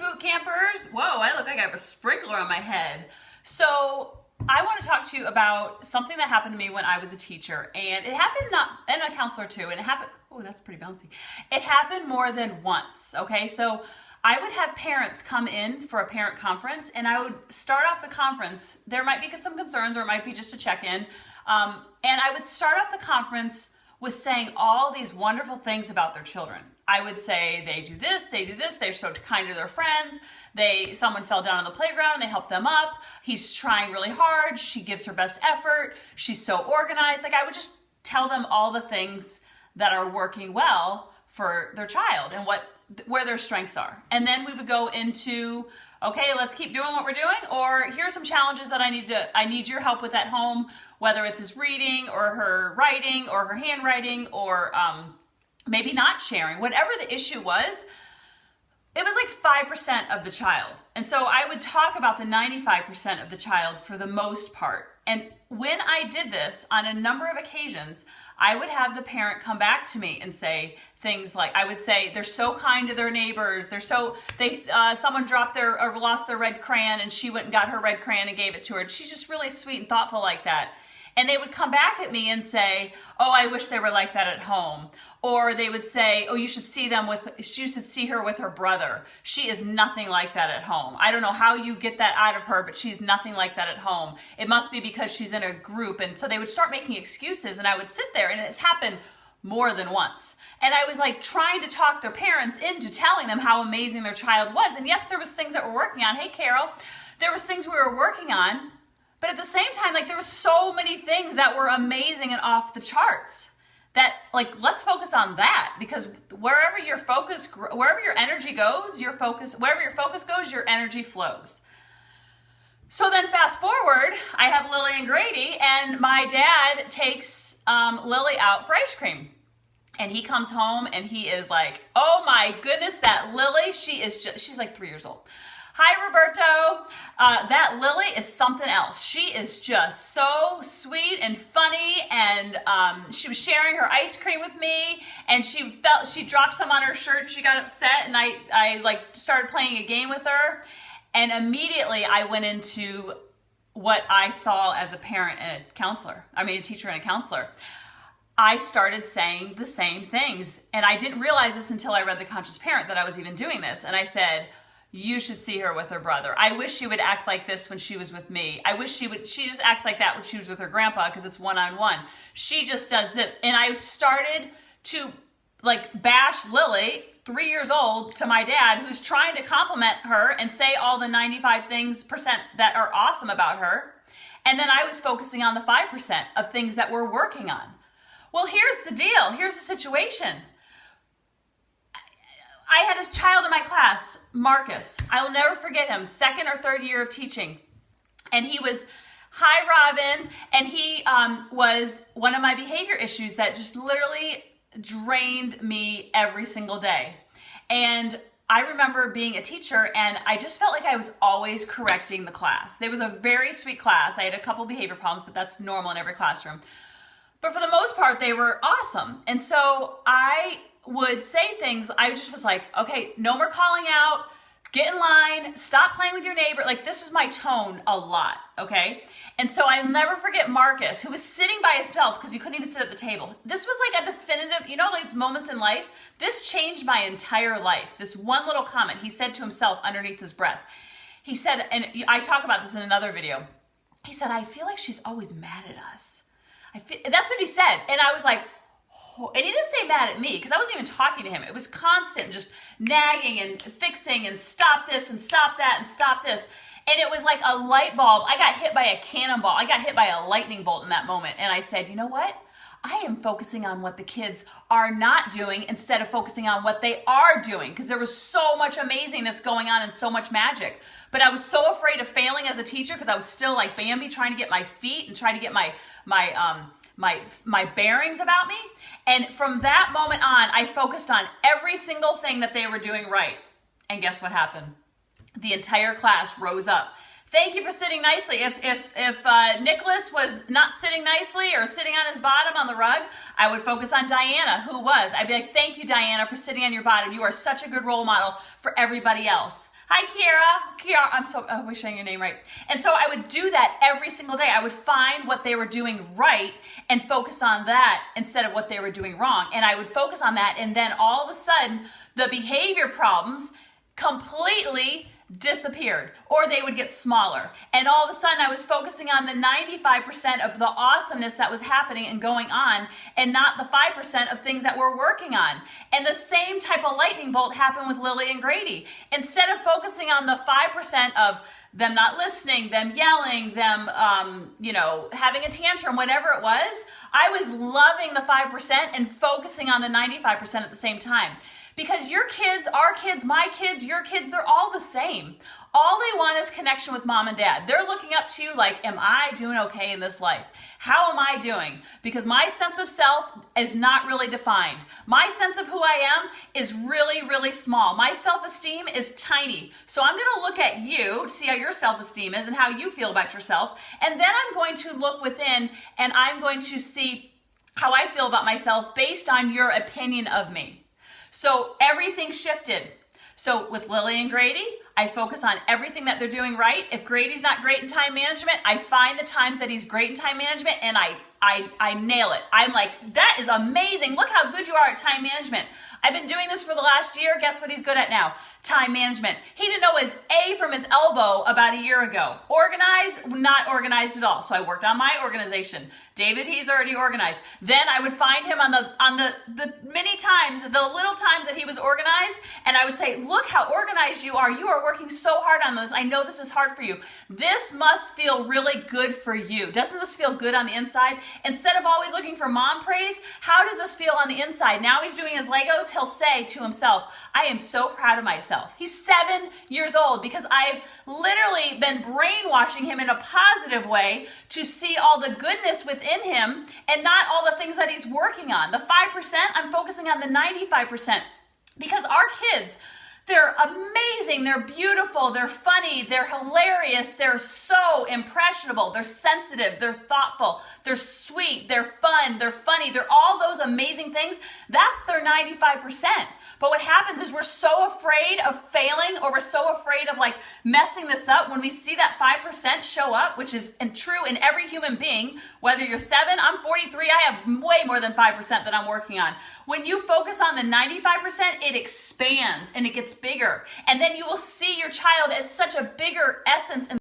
boot campers. Whoa, I look like I have a sprinkler on my head. So I want to talk to you about something that happened to me when I was a teacher, and it happened and a counselor too, and it happened, oh, that's pretty bouncy. It happened more than once, okay? So I would have parents come in for a parent conference, and I would start off the conference. There might be some concerns, or it might be just a check-in, and I would start off the conference with saying all these wonderful things about their children. I would say they do this, they're so kind to their friends, someone fell down on the playground and they help them up, he's trying really hard, she gives her best effort, she's so organized. Like, I would just tell them all the things that are working well for their child and where their strengths are. And then we would go into, okay, let's keep doing what we're doing, or here's some challenges that I need your help with at home, whether it's his reading or her writing or her handwriting, or maybe not sharing. Whatever the issue was, it was like 5% of the child. And so I would talk about the 95% of the child for the most part. And when I did this on a number of occasions, I would have the parent come back to me and say things like, I would say, they're so kind to their neighbors. Someone dropped or lost their red crayon, and she went and got her red crayon and gave it to her. She's just really sweet and thoughtful like that. And they would come back at me and say, oh, I wish they were like that at home. Or they would say, oh, you should see her with her brother. She is nothing like that at home. I don't know how you get that out of her, but she's nothing like that at home. It must be because she's in a group. And so they would start making excuses, and I would sit there, and it's happened more than once. And I was like trying to talk their parents into telling them how amazing their child was. And yes, there was things that we're working on. Hey, Carol, there was things we were working on. But at the same time, like, there were so many things that were amazing and off the charts that, like, let's focus on that, because wherever your energy goes, wherever your focus goes, your energy flows. So then fast forward, I have Lily and Grady, and my dad takes Lily out for ice cream. And he comes home and he is like, oh my goodness, that Lily, she's like 3 years old. Hi, Roberto. That Lily is something else. She is just so sweet and funny, and she was sharing her ice cream with me, and she dropped some on her shirt. She got upset, and I like started playing a game with her, and immediately I went into what I saw as a parent and a teacher and a counselor. I started saying the same things, and I didn't realize this until I read The Conscious Parent that I was even doing this, and I said, you should see her with her brother. I wish she would act like this when she was with me. I wish she just acts like that when she was with her grandpa, because it's one-on-one. She just does this. And I started to like bash Lily, 3 years old, to my dad, who's trying to compliment her and say all the 95% that are awesome about her. And then I was focusing on the 5% of things that we're working on. Well, here's the deal. Here's the situation. I had a child in my class, Marcus. I will never forget him, second or third year of teaching. And he was, hi, Robin. And he was one of my behavior issues that just literally drained me every single day. And I remember being a teacher, and I just felt like I was always correcting the class. There was a very sweet class. I had a couple behavior problems, but that's normal in every classroom. But for the most part, they were awesome. And so I would say things, I just was like, okay, no more calling out, get in line, stop playing with your neighbor. Like, this was my tone a lot, okay? And so I'll never forget Marcus, who was sitting by himself because he couldn't even sit at the table. This was like a definitive, those moments in life, this changed my entire life. This one little comment he said to himself underneath his breath. He said, and I talk about this in another video, he said, I feel like she's always mad at us. That's what he said. And I was like, oh. And he didn't say mad at me because I wasn't even talking to him. It was constant, just nagging and fixing and stop this and stop that and stop this. And it was like a light bulb. I got hit by a cannonball. I got hit by a lightning bolt in that moment. And I said, you know what? I am focusing on what the kids are not doing instead of focusing on what they are doing, because there was so much amazingness going on and so much magic. But I was so afraid of failing as a teacher because I was still like Bambi, trying to get my feet and trying to get my bearings about me. And from that moment on, I focused on every single thing that they were doing right. And guess what happened? The entire class rose up. Thank you for sitting nicely. If Nicholas was not sitting nicely or sitting on his bottom on the rug, I would focus on Diana, who was. I'd be like, thank you, Diana, for sitting on your bottom. You are such a good role model for everybody else. Hi, Kiara. Kiara, I hope I'm saying your name right. And so I would do that every single day. I would find what they were doing right and focus on that instead of what they were doing wrong. And I would focus on that, and then all of a sudden, the behavior problems completely disappeared, or they would get smaller. And all of a sudden I was focusing on the 95% of the awesomeness that was happening and going on, and not the 5% of things that we're working on. And the same type of lightning bolt happened with Lily and Grady. Instead of focusing on the 5% of them not listening, them yelling, them having a tantrum, whatever it was, I was loving the 5% and focusing on the 95% at the same time. Because your kids, our kids, my kids, your kids, they're all the same. All they want is connection with mom and dad. They're looking up to you like, am I doing okay in this life? How am I doing? Because my sense of self is not really defined. My sense of who I am is really, really small. My self-esteem is tiny. So I'm going to look at you to see how your self-esteem is and how you feel about yourself. And then I'm going to look within, and I'm going to see how I feel about myself based on your opinion of me. So everything shifted. So with Lily and Grady, I focus on everything that they're doing right. If Grady's not great in time management, I find the times that he's great in time management, and I nail it. I'm like, that is amazing. Look how good you are at time management. I've been doing this for the last year. Guess what he's good at now? Time management. He didn't know his A from his elbow about a year ago. Organized, not organized at all. So I worked on my organization. David, he's already organized. Then I would find him on the many times, the little times that he was organized, and I would say, look how organized you are. You are working so hard on this. I know this is hard for you. This must feel really good for you. Doesn't this feel good on the inside? Instead of always looking for mom praise, how does this feel on the inside? Now he's doing his Legos. He'll say to himself, I am so proud of myself. He's 7 years old because I've literally been brainwashing him in a positive way to see all the goodness within him and not all the things that he's working on. The 5%, I'm focusing on the 95% because our kids, they're amazing, they're beautiful, they're funny, they're hilarious, they're so impressionable, they're sensitive, they're thoughtful, they're sweet, they're fun, they're funny, they're all those amazing things. That's their 95%. But what happens is we're so afraid of failing, or we're so afraid of like messing this up when we see that 5% show up, which is true in every human being. Whether you're 7, I'm 43, I have way more than 5% that I'm working on. When you focus on the 95%, it expands and it gets bigger. And then you will see your child as such a bigger essence and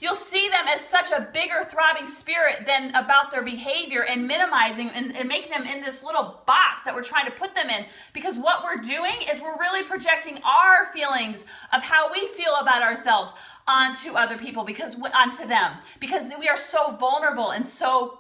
you'll see them as such a bigger throbbing spirit than about their behavior and minimizing and making them in this little box that we're trying to put them in. Because what we're doing is we're really projecting our feelings of how we feel about ourselves onto other people, onto them, because we are so vulnerable and so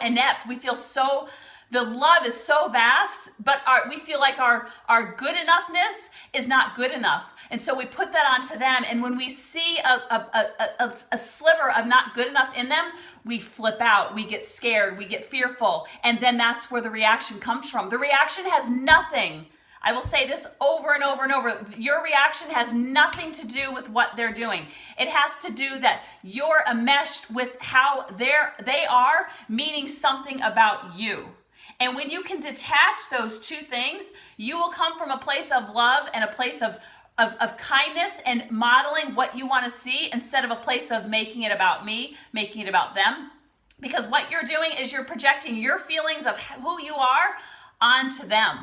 inept. We feel so, the love is so vast, but we feel like our good enoughness is not good enough. And so we put that onto them. And when we see a sliver of not good enough in them, we flip out, we get scared, we get fearful. And then that's where the reaction comes from. The reaction has nothing. I will say this over and over and over. Your reaction has nothing to do with what they're doing. It has to do that you're enmeshed with how they are, meaning something about you. And when you can detach those two things, you will come from a place of love and a place of kindness and modeling what you want to see instead of a place of making it about me, making it about them. Because what you're doing is you're projecting your feelings of who you are onto them.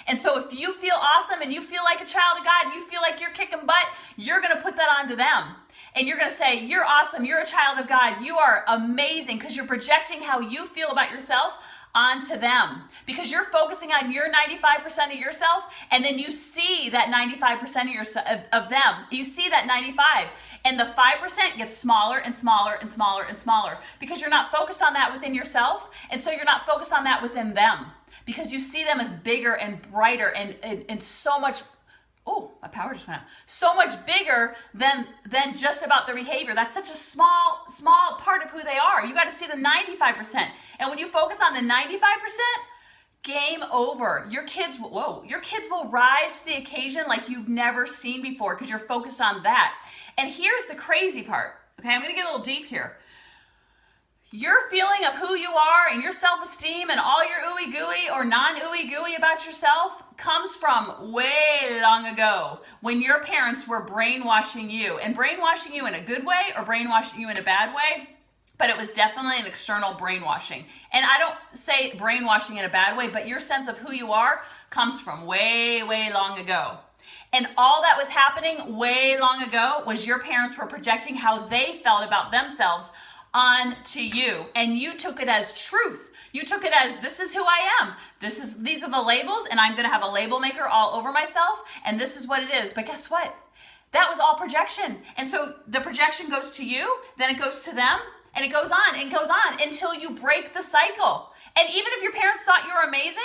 And so if you feel awesome and you feel like a child of God and you feel like you're kicking butt, you're going to put that onto them. And you're going to say, you're awesome, you're a child of God, you are amazing, because you're projecting how you feel about yourself onto them, because you're focusing on your 95% of yourself, and then you see that 95% of them. You see that 95, and the 5% gets smaller and smaller and smaller and smaller, because you're not focused on that within yourself, and so you're not focused on that within them, because you see them as bigger and brighter and so much. Oh, my power just went out. So much bigger than just about their behavior. That's such a small part of who they are. You got to see the 95%. And when you focus on the 95%, game over. Your kids will rise to the occasion like you've never seen before, because you're focused on that. And here's the crazy part. Okay, I'm going to get a little deep here. Your feeling of who you are and your self-esteem and all your ooey gooey or non-ooey gooey about yourself comes from way long ago when your parents were brainwashing you, and brainwashing you in a good way or brainwashing you in a bad way, but it was definitely an external brainwashing. And I don't say brainwashing in a bad way, but your sense of who you are comes from way, way long ago. And all that was happening way long ago was your parents were projecting how they felt about themselves onto you, and you took it as truth. You took it as, this is who I am. These are the labels, and I'm going to have a label maker all over myself, and this is what it is. But guess what? That was all projection. And so the projection goes to you, then it goes to them, and it goes on and goes on until you break the cycle. And even if your parents thought you were amazing,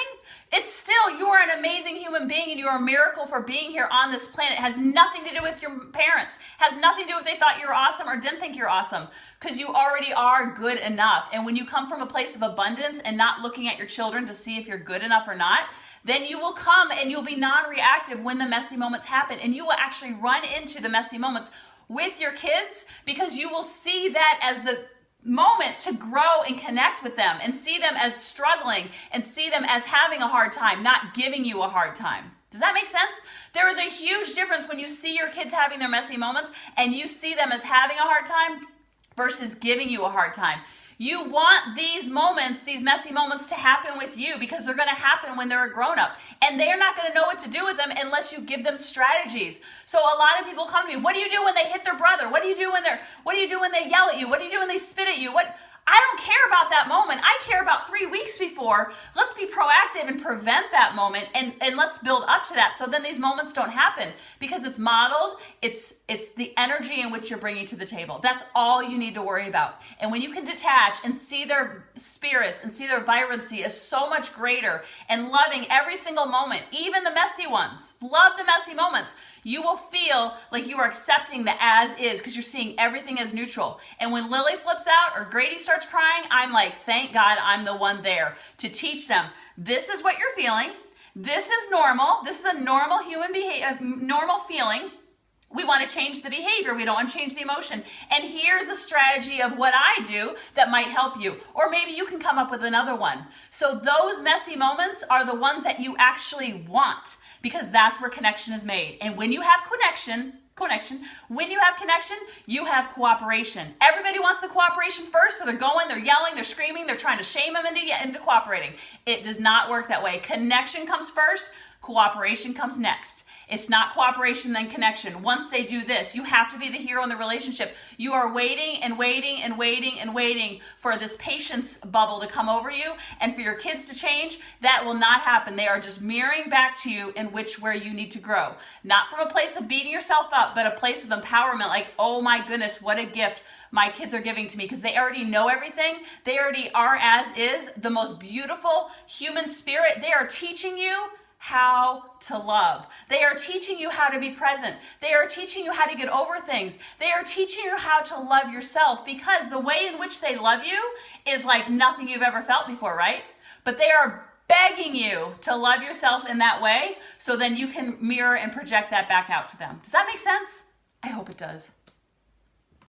it's still, you are an amazing human being and you are a miracle for being here on this planet. It has nothing to do with your parents. It has nothing to do with if they thought you were awesome or didn't think you're awesome, because you already are good enough. And when you come from a place of abundance and not looking at your children to see if you're good enough or not, then you will come and you'll be non-reactive when the messy moments happen. And you will actually run into the messy moments with your kids because you will see that as the moment to grow and connect with them and see them as struggling and see them as having a hard time, not giving you a hard time. Does that make sense? There is a huge difference when you see your kids having their messy moments and you see them as having a hard time versus giving you a hard time. You want these moments, these messy moments, to happen with you because they're going to happen when they're a grown-up. And they're not going to know what to do with them unless you give them strategies. So a lot of people come to me, what do you do when they hit their brother? What do you do when they yell at you? What do you do when they spit at you? I don't care about that moment. I care about 3 weeks before. Let's be proactive and prevent that moment, and let's build up to that so then these moments don't happen because it's modeled. It's the energy in which you're bringing to the table. That's all you need to worry about. And when you can detach and see their spirits and see their vibrancy as so much greater and loving every single moment, even the messy ones, love the messy moments, you will feel like you are accepting the as is because you're seeing everything as neutral. And when Lily flips out or Grady starts crying, I'm like, thank God I'm the one there to teach them. This is what you're feeling. This is normal. This is a normal human behavior, normal feeling. We want to change the behavior. We don't want to change the emotion. And here's a strategy of what I do that might help you. Or maybe you can come up with another one. So those messy moments are the ones that you actually want because that's where connection is made. And when you have connection, when you have connection, you have cooperation. Everybody wants the cooperation first, so they're going, they're yelling, they're screaming, they're trying to shame them into cooperating. It does not work that way. Connection comes first, cooperation comes next. It's not cooperation, then connection. Once they do this, you have to be the hero in the relationship. You are waiting and waiting and waiting and waiting for this patience bubble to come over you and for your kids to change. That will not happen. They are just mirroring back to you in where you need to grow. Not from a place of beating yourself up, but a place of empowerment, like, oh my goodness, what a gift my kids are giving to me, because they already know everything. They already are as is, the most beautiful human spirit. They are teaching you how to love. They are teaching you how to be present. They are teaching you how to get over things. They are teaching you how to love yourself, because the way in which they love you is like nothing you've ever felt before, right? But they are begging you to love yourself in that way so then you can mirror and project that back out to them. Does that make sense? I hope it does.